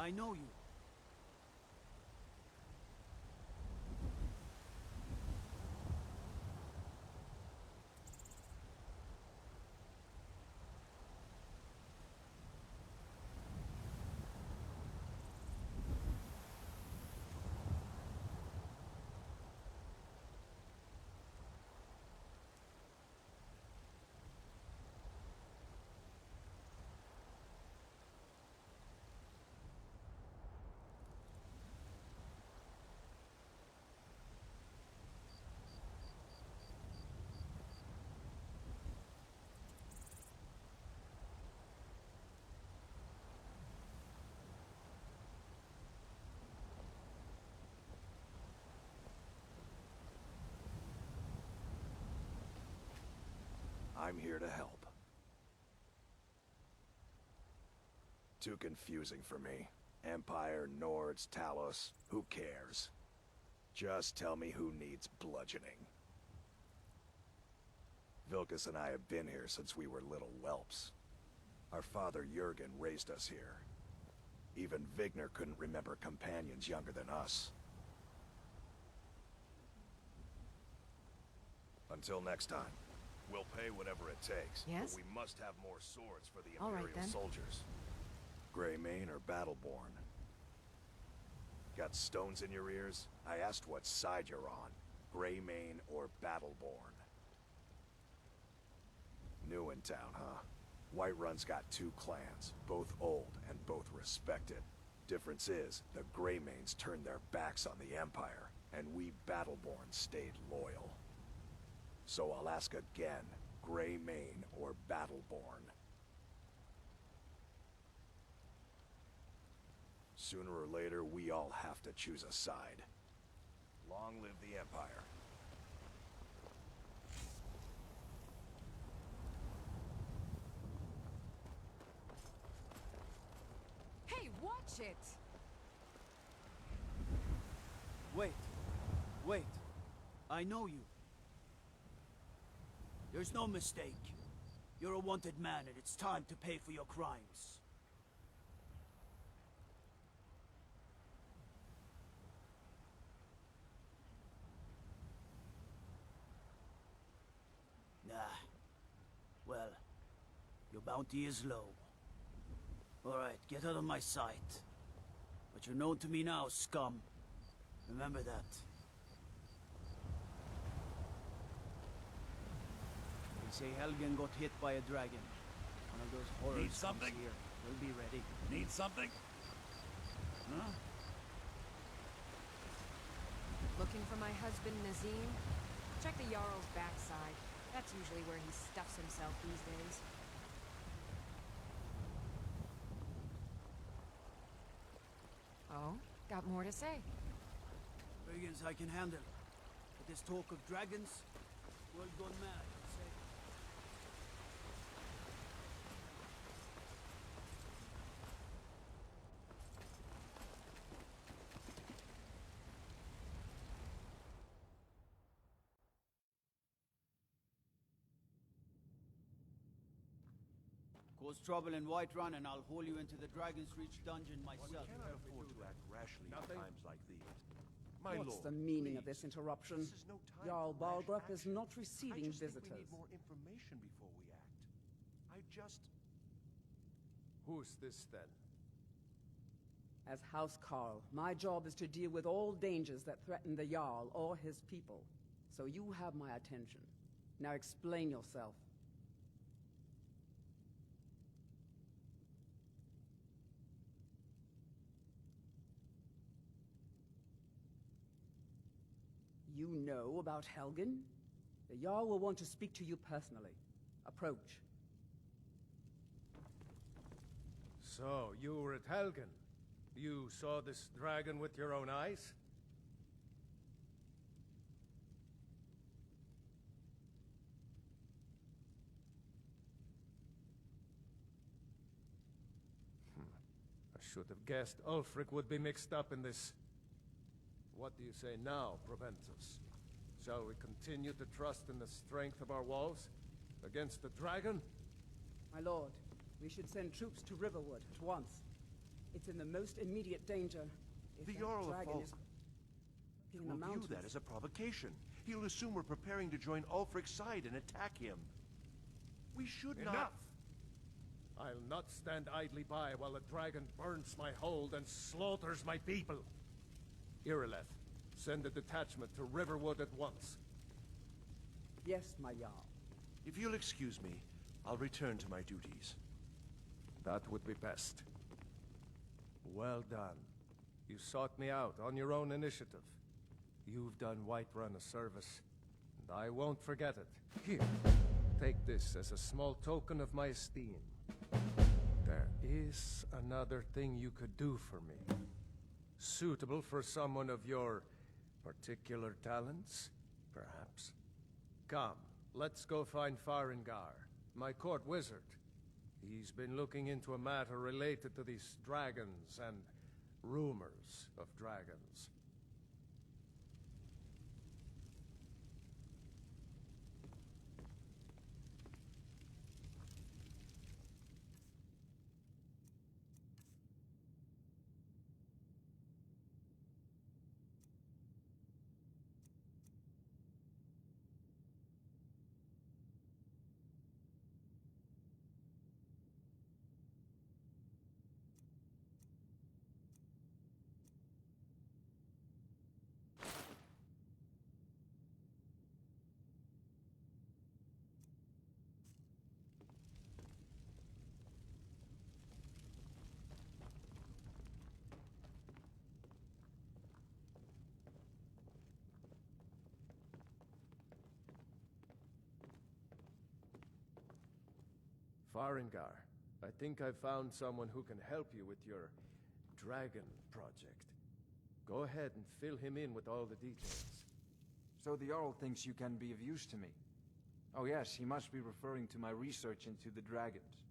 I know you. I'm here to help. Too confusing for me. Empire, Nords, Talos, who cares? Just tell me who needs bludgeoning. Vilkas and I have been here since we were little whelps. Our father Jurgen raised us here. Even Vigner couldn't remember companions younger than us. Until next time. We'll pay whatever it takes. Yes? But we must have more swords for the All right, Imperial then. soldiers. Greymane or Battleborn? Got stones in your ears? I asked what side you're on. Greymane or Battleborn? New in town, huh? Whiterun's got two clans, both old and both respected. Difference is, the Greymanes turned their backs on the Empire, and we Battleborn stayed loyal. So I'll ask again, Greymane or Battleborn? Sooner or later, we all have to choose a side. Long live the Empire. Hey, watch it! Wait. Wait. I know you. There's no mistake. You're a wanted man, and it's time to pay for your crimes. Nah. Well, your bounty is low. Alright, get out of my sight. But you're known to me now, scum. Remember that. They say Helgen got hit by a dragon. One of those horrors Need something? comes here. We'll be ready. Need something? Huh? Looking for my husband, Nazim? Check the Jarl's backside. That's usually where he stuffs himself these days. Oh? Got more to say? Brigands I can handle. But this talk of dragons, world gone mad, I'd say. Cause trouble in Whiterun and I'll haul you into the Dragon's Reach dungeon myself. We cannot afford to act rashly at times like these. My What's lord, the meaning of please. this interruption? This is no time Jarl for rash Balgruuf is action. not receiving I just visitors. think we need more information before we act. Who's this, then? As House Carl, my job is to deal with all dangers that threaten the Jarl or his people. So you have my attention. Now explain yourself. You know about Helgen? The Jarl will want to speak to you personally. Approach. So, you were at Helgen. You saw this dragon with your own eyes? I should have guessed Ulfric would be mixed up in this. What do you say now, Proventus? Shall we continue to trust in the strength of our walls against the dragon? My lord, we should send troops to Riverwood at once. It's in the most immediate danger. If The that Jarl of dragon is He in the will view mountains. that as a provocation. He'll assume we're preparing to join Ulfric's side and attack him. We should not... Enough! I'll not stand idly by while the dragon burns my hold and slaughters my people. Irileth, send a detachment to Riverwood at once. Yes, my Jarl. If you'll excuse me, I'll return to my duties. That would be best. Well done. You sought me out on your own initiative. You've done Whiterun a service, and I won't forget it. Here, take this as a small token of my esteem. There is another thing you could do for me. Suitable for someone of your particular talents, perhaps. Come, let's go find Farengar, my court wizard. He's been looking into a matter related to these dragons and rumors of dragons. Farengar, I think I've found someone who can help you with your dragon project. Go ahead and fill him in with all the details. So the Jarl thinks you can be of use to me. Oh yes, he must be referring to my research into the dragons.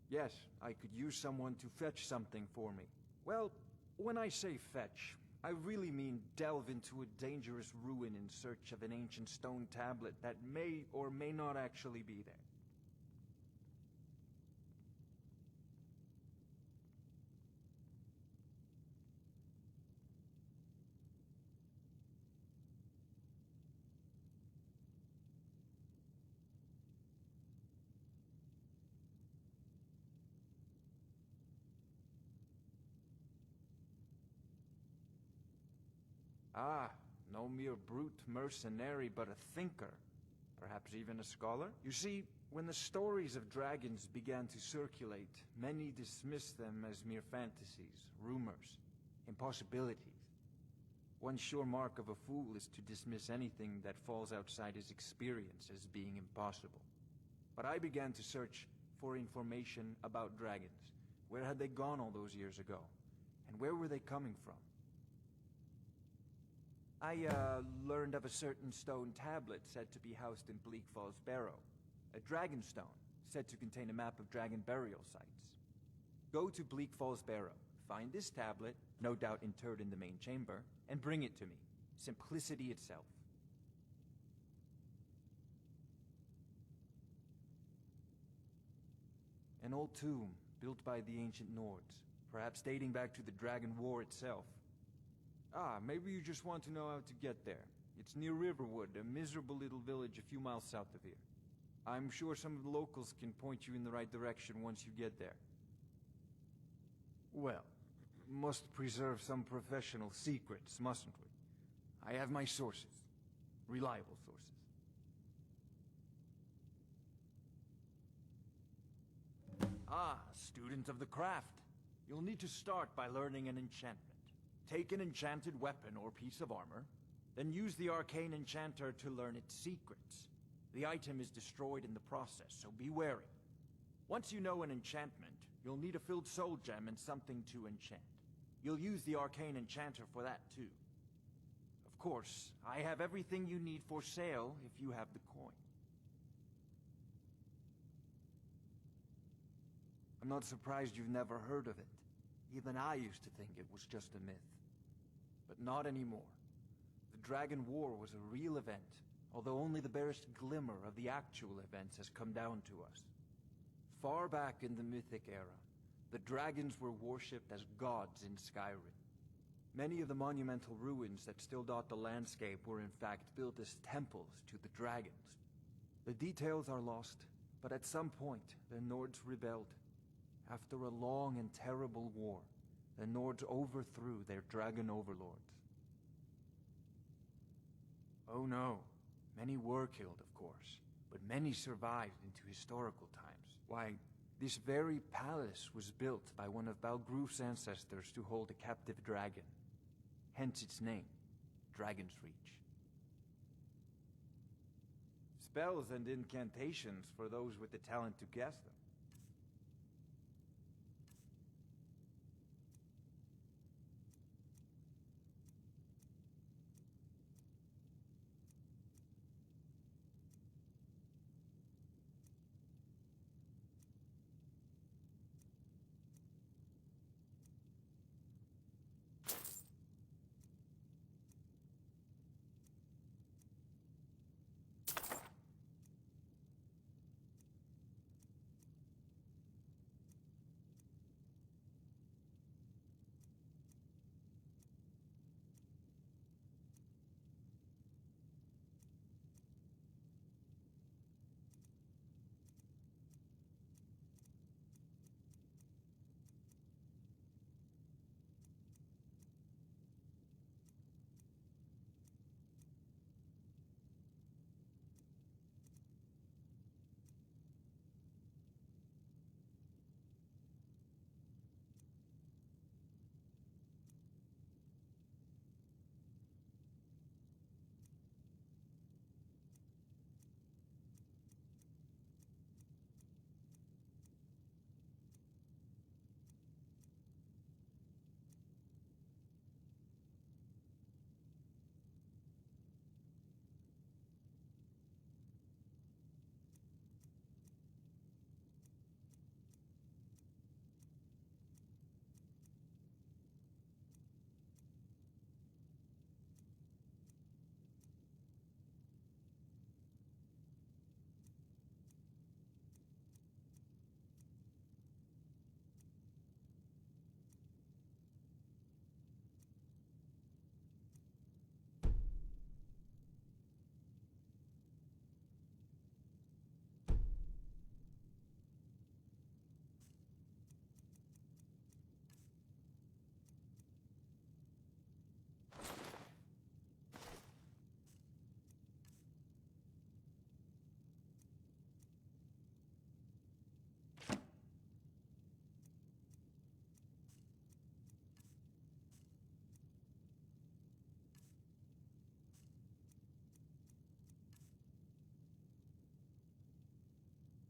Yes, I could use someone to fetch something for me. Well, when I say fetch, I really mean delve into a dangerous ruin in search of an ancient stone tablet that may or may not actually be there. Ah, no mere brute mercenary, but a thinker. Perhaps even a scholar? You see, when the stories of dragons began to circulate, many dismissed them as mere fantasies, rumors, impossibilities. One sure mark of a fool is to dismiss anything that falls outside his experience as being impossible. But I began to search for information about dragons. Where had they gone all those years ago? And where were they coming from? I learned of a certain stone tablet said to be housed in Bleak Falls Barrow. A dragon stone, said to contain a map of dragon burial sites. Go to Bleak Falls Barrow, find this tablet, no doubt interred in the main chamber, and bring it to me. Simplicity itself. An old tomb, built by the ancient Nords, perhaps dating back to the Dragon War itself. Ah, maybe you just want to know how to get there. It's near Riverwood, a miserable little village a few miles south of here. I'm sure some of the locals can point you in the right direction once you get there. Well, must preserve some professional secrets, mustn't we? I have my sources. Reliable sources. Ah, student of the craft. You'll need to start by learning an enchantment. Take an enchanted weapon or piece of armor, then use the arcane enchanter to learn its secrets. The item is destroyed in the process, so be wary. Once you know an enchantment, you'll need a filled soul gem and something to enchant. You'll use the arcane enchanter for that too. Of course, I have everything you need for sale if you have the coin. I'm not surprised you've never heard of it. Even I used to think it was just a myth. But not anymore. The Dragon War was a real event, although only the barest glimmer of the actual events has come down to us. Far back in the Mythic era, The dragons were worshipped as gods in Skyrim. Many of the monumental ruins that still dot the landscape were in fact built as temples to the dragons. The details are lost, but at some point, the Nords rebelled. After a long and terrible war, the Nords overthrew their dragon overlords. Oh no, many were killed, of course, but many survived into historical times. Why, this very palace was built by one of Balgruf's ancestors to hold a captive dragon. Hence its name, Dragon's Reach. Spells and incantations for those with the talent to guess them.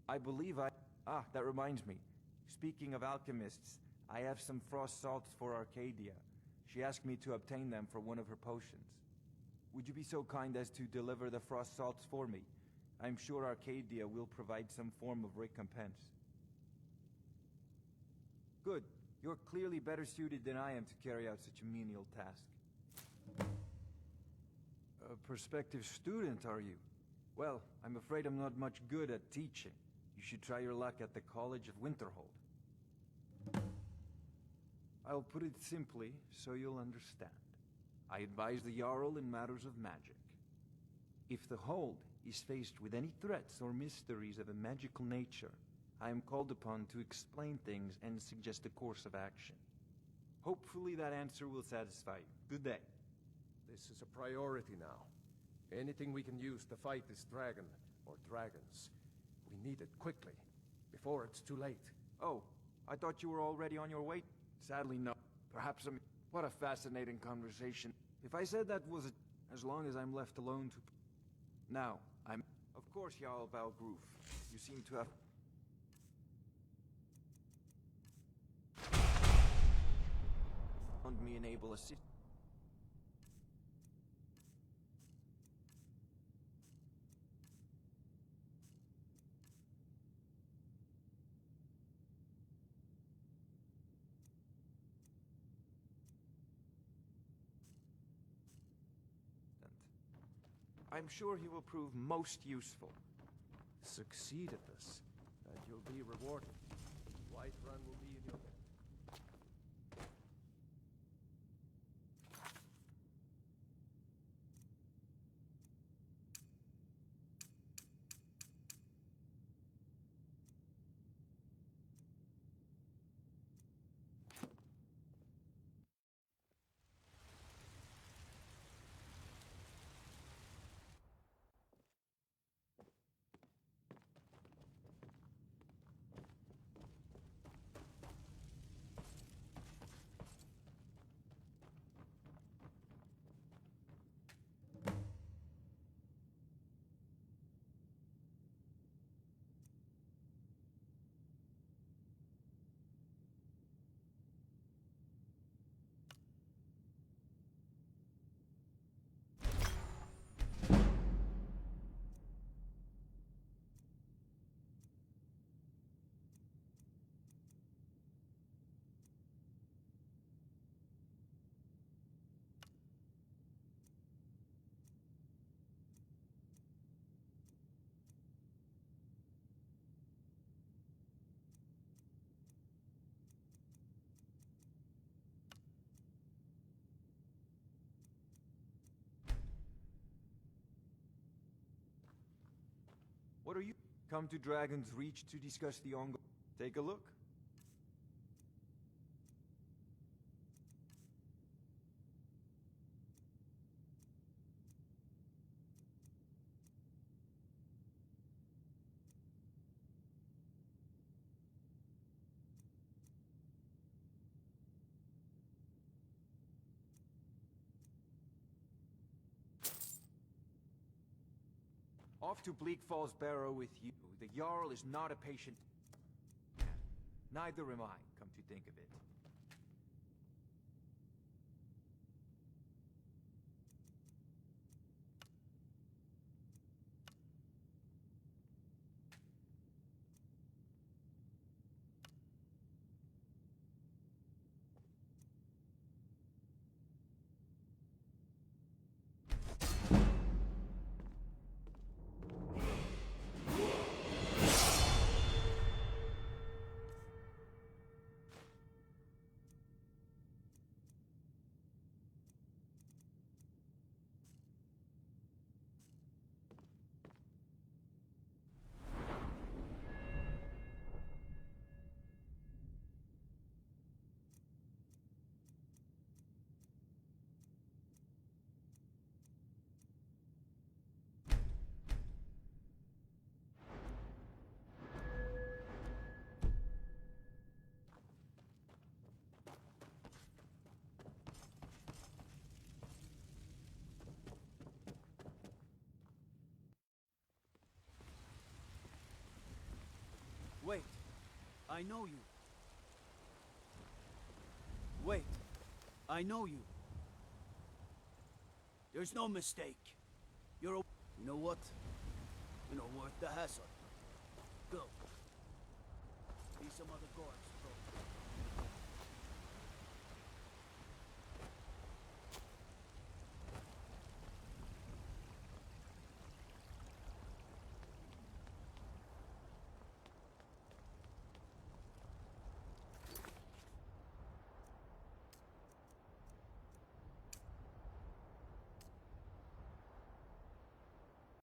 I believe that reminds me. Speaking of alchemists, I have some frost salts for Arcadia. She asked me to obtain them for one of her potions. Would you be so kind as to deliver the frost salts for me? I'm sure Arcadia will provide some form of recompense. Good. You're clearly better suited than I am to carry out such a menial task. A prospective student, are you? Well, I'm afraid I'm not much good at teaching. You should try your luck at the College of Winterhold. I'll put it simply so you'll understand. I advise the Jarl in matters of magic. If the Hold is faced with any threats or mysteries of a magical nature, I am called upon to explain things and suggest a course of action. Hopefully that answer will satisfy you. Good day. This is a priority now. Anything we can use to fight this dragon, or dragons, we need it quickly, before it's too late. Oh, I thought you were already on your way. Sadly, no. Perhaps I'm... What a fascinating conversation. If I said that was as long as I'm left alone to... Now, I'm... Of course, Jarl Balgruf. You seem to have... found me an able assist... I'm sure he will prove most useful. Succeed at this, and you'll be rewarded. Whiterun will be in your... What are you? Come to Dragon's Reach to discuss the ongoing... Take a look. Off to Bleak Falls Barrow with you. The Jarl is not a patient... Neither am I, come to think of it. Wait. I know you. Wait. I know you. There's no mistake. You're a... You know what? You're not worth the hassle. Go. See some other guards.